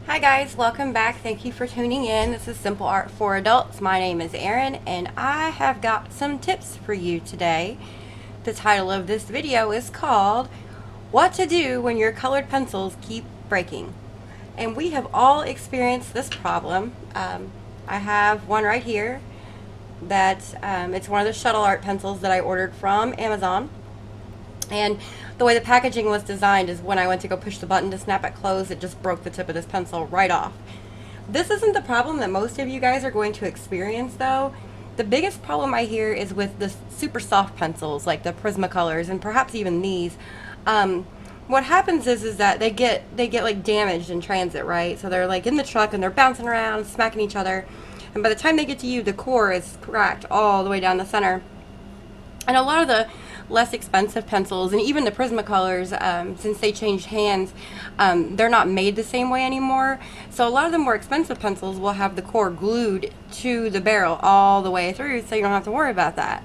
Hi guys, welcome back. Thank you for tuning in. This is Simple Art for Adults. My name is Erin and I have got some tips for you today. The title of this video is called What to Do When Your Colored Pencils Keep Breaking. And we have all experienced this problem. I have one right here that it's one of the shuttle art pencils that I ordered from Amazon. And the way the packaging was designed is when I went to go push the button to snap it closed, it just broke the tip of this pencil right off. This isn't the problem that most of you guys are going to experience though. The biggest problem I hear is with the super soft pencils like the Prismacolors and perhaps even these. What happens is that they get like damaged in transit, right? So they're like in the truck and they're bouncing around, smacking each other. And by the time they get to you, the core is cracked all the way down the center. And a lot of the less expensive pencils and even the Prismacolors, since they changed hands, they're not made the same way anymore. So a lot of the more expensive pencils will have the core glued to the barrel all the way through, so you don't have to worry about that.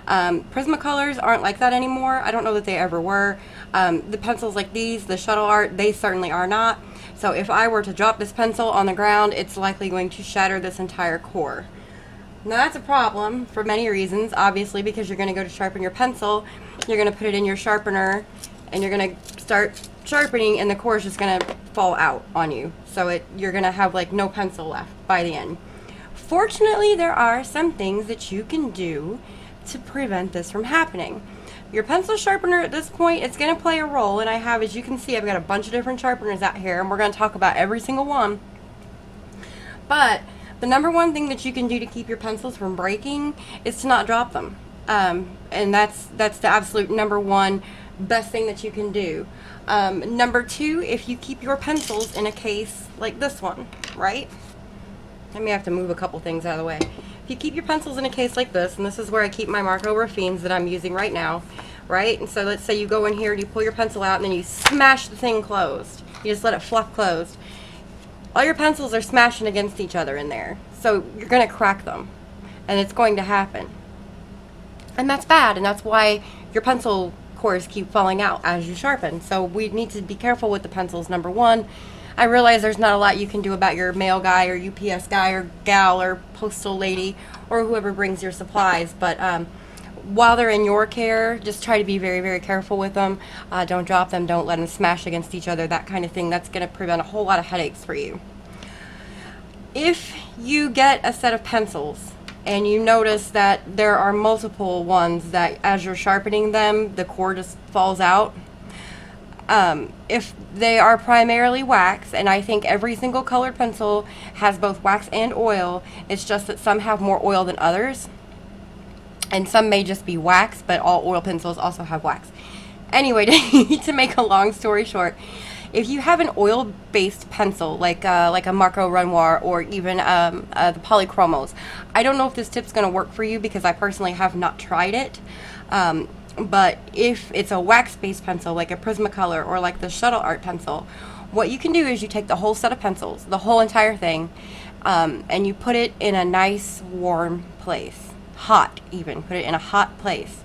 Prismacolors aren't like that anymore. I don't know that they ever were. The pencils like these, the shuttle art, they certainly are not. So if I were to drop this pencil on the ground, it's likely going to shatter this entire core. Now that's a problem for many reasons, obviously, because you're going to go to sharpen your pencil, you're going to put it in your sharpener, and you're going to start sharpening, and the core is just going to fall out on you. So you're going to have like no pencil left by the end. Fortunately, there are some things that you can do to prevent this from happening. Your pencil sharpener at this point, it's going to play a role, and I have, as you can see, I've got a bunch of different sharpeners out here, and we're going to talk about every single one. But the number one thing that you can do to keep your pencils from breaking is to not drop them. And that's the absolute number one best thing that you can do. Number two, if you keep your pencils in a case like this one, right? I may have to move a couple things out of the way. If you keep your pencils in a case like this, and this is where I keep my Marco Raffines that I'm using right now, right? And so let's say you go in here and you pull your pencil out and then you smash the thing closed. You just let it fluff closed. All your pencils are smashing against each other in there. So you're going to crack them. And it's going to happen. And that's bad. And that's why your pencil cores keep falling out as you sharpen. So we need to be careful with the pencils, number one. I realize there's not a lot you can do about your mail guy or UPS guy or gal or postal lady or whoever brings your supplies. But while they're in your care, just try to be very, very careful with them. Don't drop them. Don't let them smash against each other, that kind of thing. That's going to prevent a whole lot of headaches for you. If you get a set of pencils and you notice that there are multiple ones that as you're sharpening them, the core just falls out, if they are primarily wax, and I think every single colored pencil has both wax and oil, it's just that some have more oil than others. And some may just be wax, but all oil pencils also have wax. Anyway, to make a long story short, if you have an oil-based pencil, like a Marco Renoir or even the Polychromos, I don't know if this tip's going to work for you because I personally have not tried it. But if it's a wax-based pencil, like a Prismacolor or like the shuttle art pencil, what you can do is you take the whole set of pencils, the whole entire thing, and you put it in a nice warm place. Hot even. Put it in a hot place.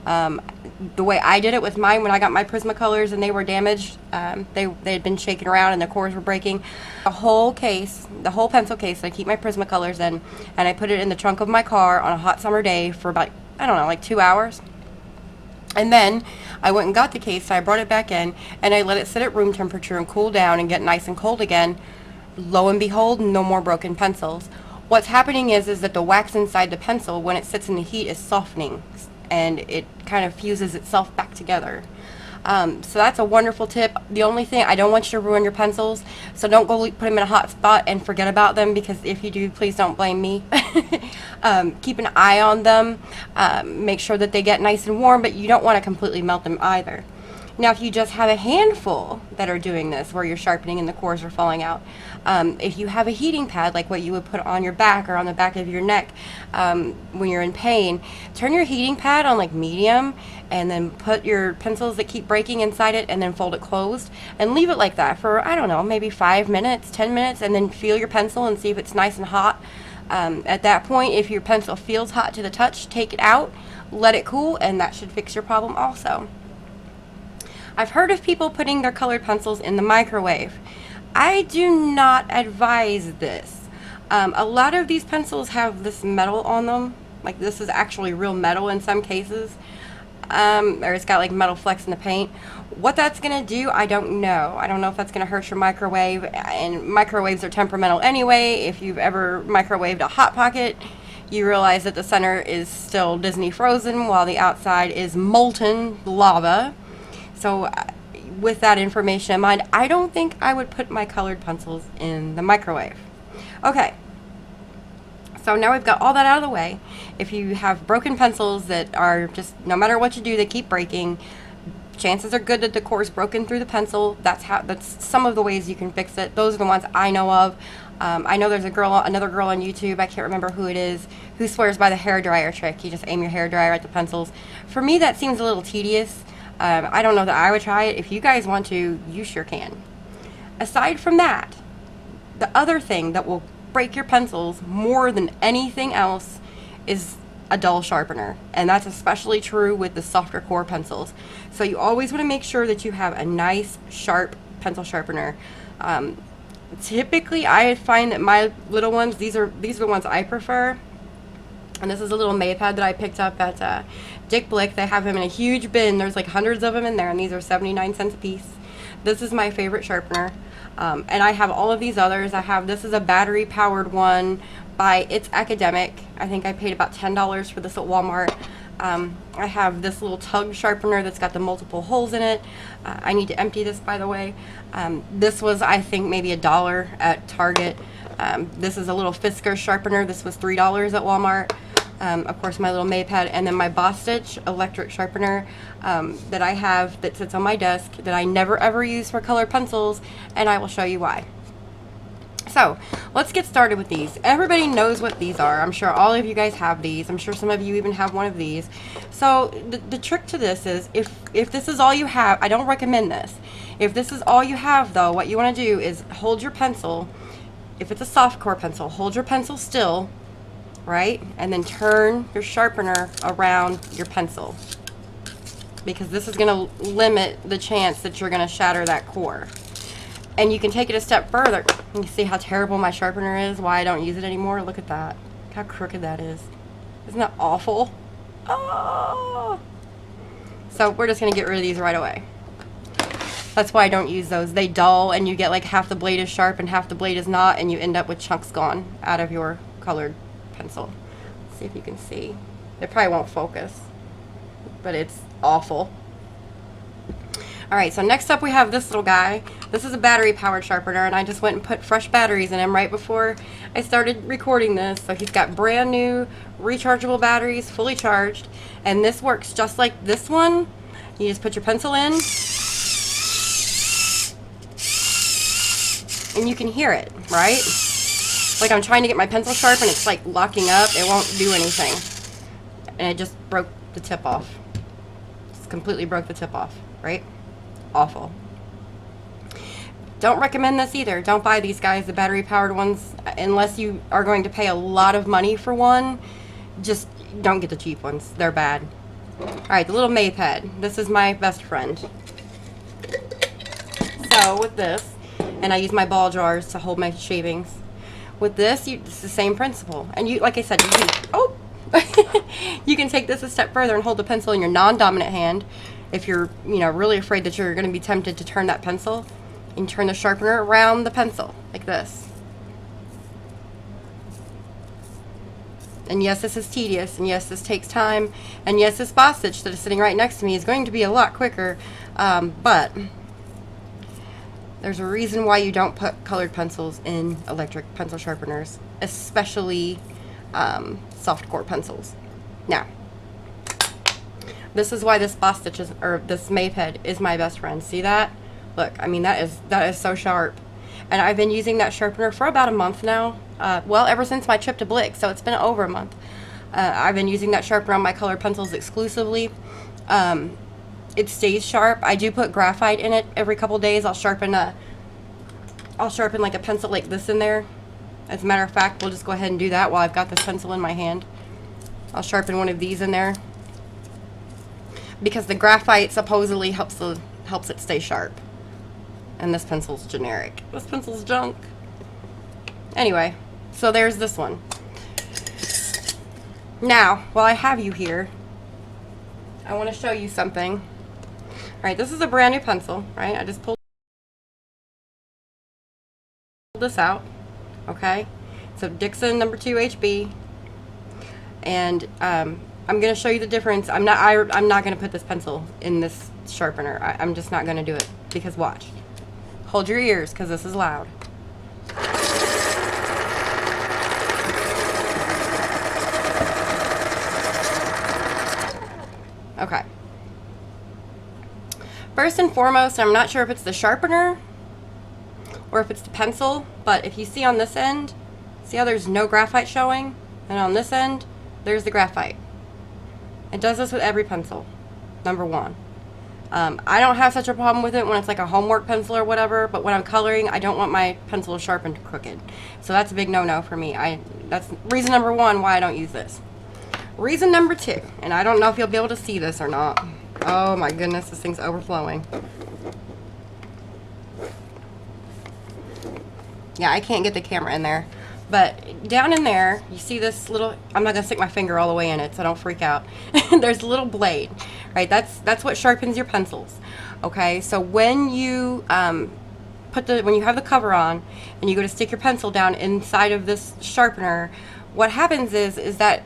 The way I did it with mine when I got my Prismacolors and they were damaged, they had been shaken around and the cores were breaking. The whole case, the whole pencil case, I keep my Prismacolors in, and I put it in the trunk of my car on a hot summer day for about, I don't know, like 2 hours. And then I went and got the case, so I brought it back in, and I let it sit at room temperature and cool down and get nice and cold again. Lo and behold, no more broken pencils. What's happening is that the wax inside the pencil, when it sits in the heat, is softening, and it kind of fuses itself back together. So that's a wonderful tip. The only thing, I don't want you to ruin your pencils, so don't go put them in a hot spot and forget about them, because if you do, please don't blame me. Keep an eye on them. Make sure that they get nice and warm, but you don't want to completely melt them either. Now, if you just have a handful that are doing this, where you're sharpening and the cores are falling out, if you have a heating pad, like what you would put on your back or on the back of your neck when you're in pain, turn your heating pad on like medium, and then put your pencils that keep breaking inside it, and then fold it closed, and leave it like that for, I don't know, maybe 5 minutes, 10 minutes, and then feel your pencil and see if it's nice and hot. At that point, if your pencil feels hot to the touch, take it out, let it cool, and that should fix your problem also. I've heard of people putting their colored pencils in the microwave. I do not advise this. A lot of these pencils have this metal on them. Like, this is actually real metal in some cases. Or it's got like metal flecks in the paint. What that's gonna do, I don't know. I don't know if that's gonna hurt your microwave, and microwaves are temperamental anyway. If you've ever microwaved a Hot Pocket, you realize that the center is still Disney frozen while the outside is molten lava. So with that information in mind, I don't think I would put my colored pencils in the microwave. Okay, so now we've got all that out of the way. If you have broken pencils that are just, no matter what you do, they keep breaking, chances are good that the core is broken through the pencil. That's some of the ways you can fix it. Those are the ones I know of. I know there's another girl on YouTube, I can't remember who it is, who swears by the hair dryer trick. You just aim your hair dryer at the pencils. For me, that seems a little tedious. I don't know that I would try it. If you guys want to, you sure can. Aside from that, the other thing that will break your pencils more than anything else is a dull sharpener, and that's especially true with the softer core pencils. So you always want to make sure that you have a nice sharp pencil sharpener. Typically I find that my little ones, these are the ones I prefer, and this is a little Maypad that I picked up at Dick Blick. They have them in a huge bin. There's like hundreds of them in there, and these are 79 cents a piece. This is my favorite sharpener. And I have all of these others. This is a battery powered one by It's Academic. I think I paid about $10 for this at Walmart. I have this little tug sharpener that's got the multiple holes in it. I need to empty this, by the way. This was, I think, maybe $1 at Target. This is a little Fisker sharpener. This was $3 at Walmart. Of course, my little Maypad, and then my Boss Stitch electric sharpener that I have that sits on my desk that I never ever use for colored pencils, and I will show you why. So let's get started with these. Everybody knows what these are. I'm sure all of you guys have these. I'm sure some of you even have one of these. So the trick to this is, if this is all you have, I don't recommend this. If this is all you have, though, what you want to do is hold your pencil. If it's a soft core pencil, hold your pencil still, right? And then turn your sharpener around your pencil, because this is going to limit the chance that you're going to shatter that core. And you can take it a step further. You see how terrible my sharpener is, why I don't use it anymore? Look at that. Look how crooked that is. Isn't that awful? Oh! So we're just going to get rid of these right away. That's why I don't use those. They dull, and you get like half the blade is sharp and half the blade is not, and you end up with chunks gone out of your colored pencil. Let's see if you can see. It probably won't focus, but it's awful. Alright, so next up we have this little guy. This is a battery powered sharpener, and I just went and put fresh batteries in him right before I started recording this. So he's got brand new rechargeable batteries, fully charged, and this works just like this one. You just put your pencil in, and you can hear it, right? Like I'm trying to get my pencil sharp and it's like locking up. It won't do anything. And it just broke the tip off. Just completely broke the tip off, right? Awful. Don't recommend this either. Don't buy these guys, the battery powered ones, unless you are going to pay a lot of money for one. Just don't get the cheap ones. They're bad. Alright, the little Maypad. This is my best friend. So with this, and I use my ball jars to hold my shavings. With this, it's the same principle. And you, like I said, you can take this a step further and hold the pencil in your non-dominant hand. If you're, really afraid that you're going to be tempted to turn that pencil, and turn the sharpener around the pencil like this. And yes, this is tedious, and yes, this takes time, and yes, this Boss Stitch that is sitting right next to me is going to be a lot quicker, but there's a reason why you don't put colored pencils in electric pencil sharpeners, especially soft core pencils. Now, this is why this Boss Stitch or this Maypad is my best friend. See that? Look, I mean, that is so sharp. And I've been using that sharpener for about a month now. Well, ever since my trip to Blick, so it's been over a month. I've been using that sharpener on my colored pencils exclusively. It stays sharp. I do put graphite in it every couple days. I'll sharpen like a pencil like this in there. As a matter of fact, we'll just go ahead and do that while I've got this pencil in my hand. I'll sharpen one of these in there, because the graphite supposedly helps it stay sharp. And this pencil's generic. This pencil's junk. Anyway, so there's this one. Now, while I have you here, I want to show you something. All right, this is a brand new pencil, right? I just pulled this out, okay? So Dixon number 2 HB, and I'm going to show you the difference. I'm not going to put this pencil in this sharpener. I'm just not going to do it, because watch. Hold your ears, because this is loud. Okay. First and foremost, I'm not sure if it's the sharpener or if it's the pencil, but if you see on this end, see how there's no graphite showing? And on this end, there's the graphite. It does this with every pencil, number one. I don't have such a problem with it when it's like a homework pencil or whatever, but when I'm coloring, I don't want my pencil sharpened crooked. So that's a big no-no for me. That's reason number one why I don't use this. Reason number two, and I don't know if you'll be able to see this or not. Oh my goodness, this thing's overflowing. Yeah, I can't get the camera in there. But down in there, you see this little, I'm not going to stick my finger all the way in it, so don't freak out. There's a little blade, right? That's what sharpens your pencils. Okay, so when you when you have the cover on and you go to stick your pencil down inside of this sharpener, what happens is that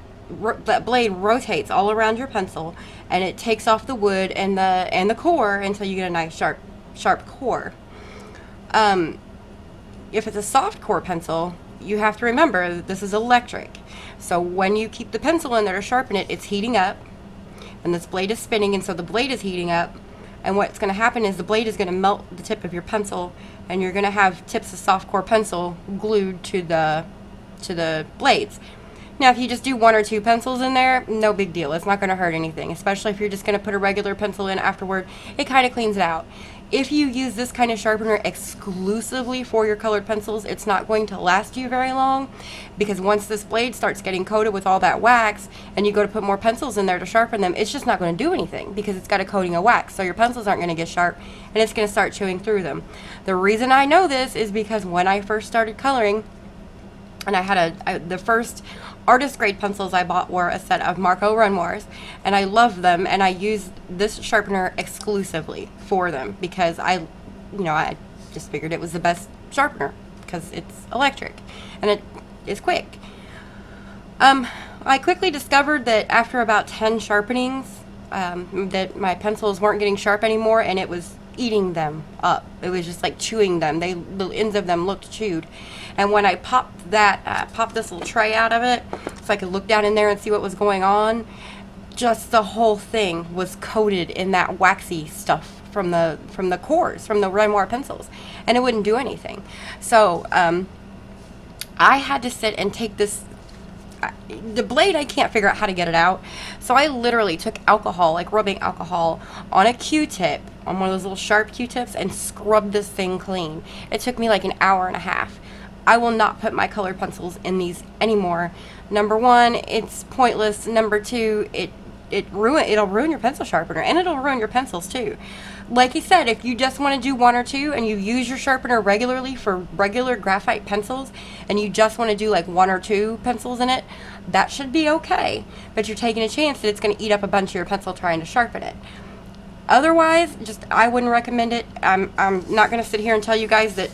that blade rotates all around your pencil, and it takes off the wood and the core until you get a nice sharp core. If it's a soft core pencil, you have to remember that this is electric. So when you keep the pencil in there to sharpen it, it's heating up, and this blade is spinning, and so the blade is heating up, and what's going to happen is the blade is going to melt the tip of your pencil, and you're going to have tips of soft core pencil glued to the blades. Now, if you just do 1 or 2 pencils in there, no big deal. It's not going to hurt anything, especially if you're just going to put a regular pencil in afterward. It kind of cleans it out. If you use this kind of sharpener exclusively for your colored pencils, it's not going to last you very long, because once this blade starts getting coated with all that wax and you go to put more pencils in there to sharpen them, it's just not going to do anything because it's got a coating of wax. So your pencils aren't going to get sharp, and it's going to start chewing through them. The reason I know this is because when I first started coloring, and I had the first artist grade pencils I bought were a set of Marco Renoirs, and I loved them, and I used this sharpener exclusively for them because I just figured it was the best sharpener because it's electric and it is quick. I quickly discovered that after about 10 sharpenings that my pencils weren't getting sharp anymore, and it was eating them up. It was just like chewing them. The ends of them looked chewed. And when I popped this little tray out of it so I could look down in there and see what was going on, just the whole thing was coated in that waxy stuff from the cores, from the Renoir pencils, and it wouldn't do anything. So I had to sit and take this, the blade, I can't figure out how to get it out, so I literally took alcohol, like rubbing alcohol, on a Q-tip, on one of those little sharp Q-tips, and scrubbed this thing clean. It took me like an hour and a half. I will not put my colored pencils in these anymore. Number one, it's pointless. Number two, it'll ruin your pencil sharpener, and it'll ruin your pencils too. Like I said, if you just want to do 1 or 2 and you use your sharpener regularly for regular graphite pencils, and you just want to do like 1 or 2 pencils in it, that should be okay. But you're taking a chance that it's going to eat up a bunch of your pencil trying to sharpen it. Otherwise, I wouldn't recommend it. I'm not going to sit here and tell you guys that.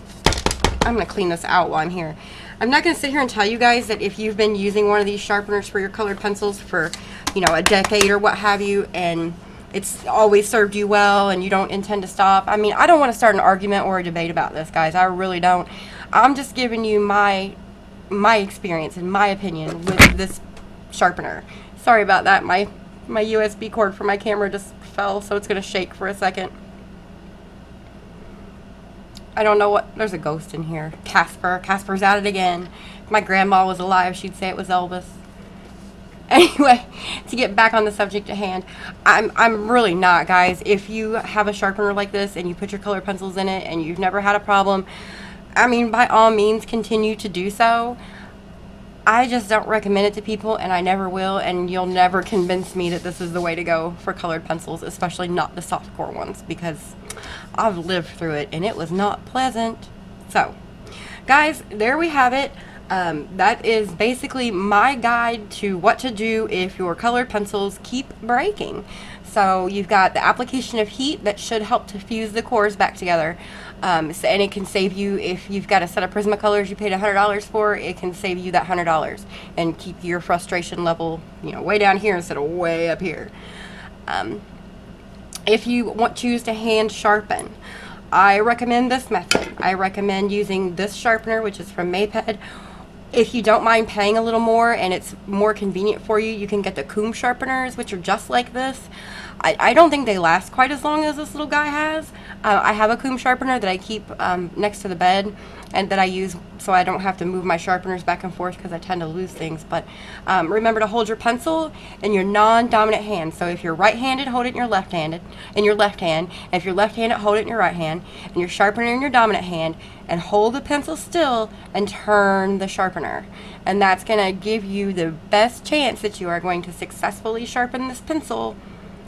I'm going to clean this out while I'm here. I'm not going to sit here and tell you guys that if you've been using one of these sharpeners for your colored pencils for, a decade or what have you, and it's always served you well and you don't intend to stop. I mean, I don't want to start an argument or a debate about this, guys. I really don't. I'm just giving you my experience and my opinion with this sharpener. Sorry about that. My USB cord for my camera just fell, so it's going to shake for a second. I don't know what, there's a ghost in here. Casper's at it again. If my grandma was alive, she'd say it was Elvis. Anyway, to get back on the subject at hand, I'm really not, guys. If you have a sharpener like this and you put your colored pencils in it and you've never had a problem, I mean, by all means, continue to do so. I just don't recommend it to people, and I never will, and you'll never convince me that this is the way to go for colored pencils, especially not the soft core ones, because I've lived through it, and it was not pleasant. So, guys, there we have it. That is basically my guide to what to do if your colored pencils keep breaking. So you've got the application of heat that should help to fuse the cores back together. And it can save you, if you've got a set of Prismacolors you paid $100 for, it can save you that $100 and keep your frustration level, way down here instead of way up here. If you choose to hand sharpen, I recommend this method. I recommend using this sharpener, which is from Maped. If you don't mind paying a little more and it's more convenient for you, you can get the comb sharpeners, which are just like this. I don't think they last quite as long as this little guy has. I have a comb sharpener that I keep next to the bed and that I use so I don't have to move my sharpeners back and forth because I tend to lose things. But remember to hold your pencil in your non-dominant hand. So if you're right-handed, hold it in your left-handed, in your left hand. And if you're left-handed, hold it in your right hand. And your sharpener in your dominant hand. And hold the pencil still and turn the sharpener. And that's going to give you the best chance that you are going to successfully sharpen this pencil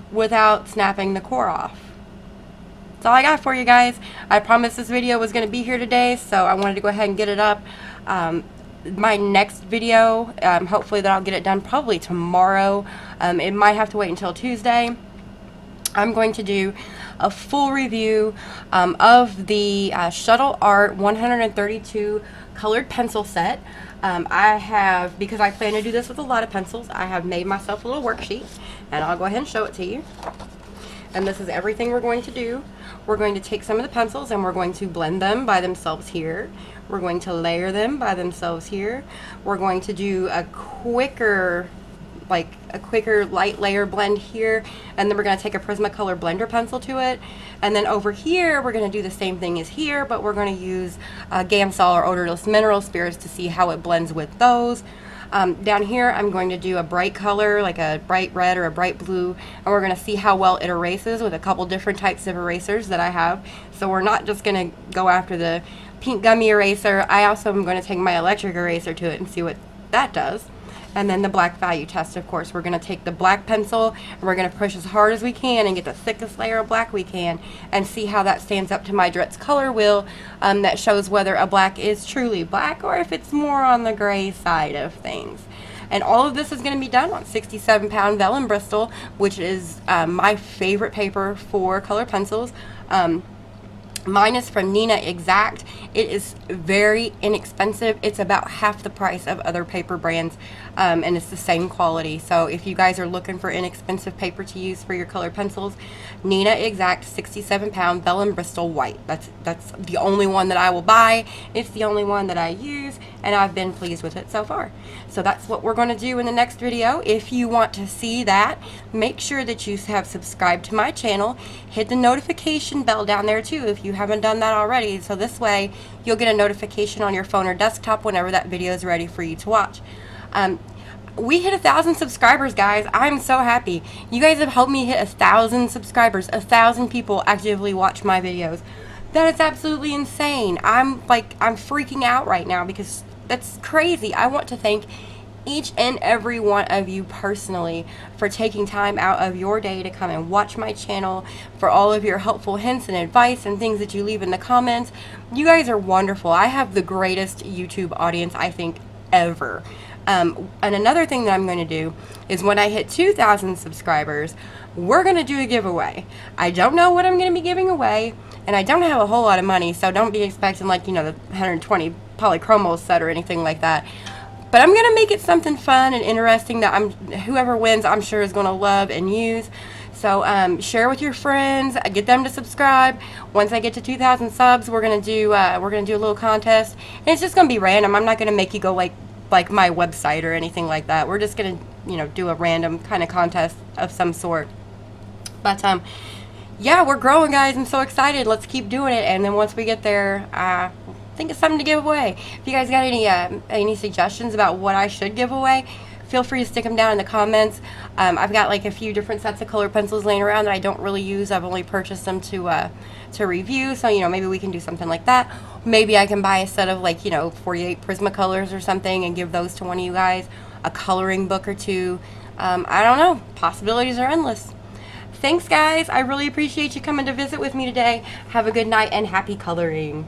without snapping the core off. That's all I got for you guys. I promised this video was going to be here today, so I wanted to go ahead and get it up. My next video, hopefully that I'll get it done probably tomorrow. It might have to wait until Tuesday. I'm going to do a full review of the Shuttle Art 132 colored pencil set. Because I plan to do this with a lot of pencils, I have made myself a little worksheet, and I'll go ahead and show it to you. And this is everything we're going to do. We're going to take some of the pencils and we're going to blend them by themselves here. We're going to layer them by themselves here. We're going to do a quicker light layer blend here, and then we're going to take a Prismacolor blender pencil to it, and then over here we're going to do the same thing as here, but we're going to use Gamsol or odorless mineral spirits to see how it blends with those. Down here I'm going to do a bright color, like a bright red or a bright blue, and we're going to see how well it erases with a couple different types of erasers that I have. So we're not just going to go after the pink gummy eraser. I also am going to take my electric eraser to it and see what that does. And then the black value test, of course. We're going to take the black pencil and we're going to push as hard as we can and get the thickest layer of black we can and see how that stands up to my Dritz color wheel that shows whether a black is truly black or if it's more on the gray side of things. And all of this is going to be done on 67-pound vellum Bristol, which is my favorite paper for color pencils. Mine is from Neenah Exact. It is very inexpensive. It's about half the price of other paper brands, and it's the same quality. So if you guys are looking for inexpensive paper to use for your colored pencils, Neenah Exact 67-pound vellum Bristol white. That's the only one that I will buy. It's the only one that I use, and I've been pleased with it so far. So that's what we're going to do in the next video. If you want to see that, make sure that you have subscribed to my channel. Hit the notification bell down there too if you haven't done that already, so this way you'll get a notification on your phone or desktop whenever that video is ready for you to watch. We hit 1,000 subscribers, guys. I'm so happy. You guys have helped me hit 1,000 subscribers. 1,000 people actively watch my videos. That is absolutely insane. I'm freaking out right now because that's crazy. I want to thank each and every one of you personally for taking time out of your day to come and watch my channel, for all of your helpful hints and advice and things that you leave in the comments. You guys are wonderful. I have the greatest YouTube audience, I think, ever. And another thing that I'm going to do is when I hit 2,000 subscribers, we're going to do a giveaway. I don't know what I'm going to be giving away, and I don't have a whole lot of money, so don't be expecting the 120 polychromos set or anything like that. But I'm going to make it something fun and interesting that whoever wins, I'm sure is going to love and use. So share with your friends, get them to subscribe. Once I get to 2,000 subs, we're going to do a little contest, and it's just going to be random. I'm not going to make you go like my website or anything like that. We're just going to do a random kind of contest of some sort. But yeah, we're growing, guys. I'm so excited. Let's keep doing it, and then once we get there, think of something to give away. If you guys got any suggestions about what I should give away, feel free to stick them down in the comments. I've got a few different sets of colored pencils laying around that I don't really use. I've only purchased them to review, so maybe we can do something like that. Maybe I can buy a set of 48 Prismacolors or something and give those to one of you guys. A coloring book or two. I don't know. Possibilities are endless. Thanks, guys. I really appreciate you coming to visit with me today. Have a good night and happy coloring.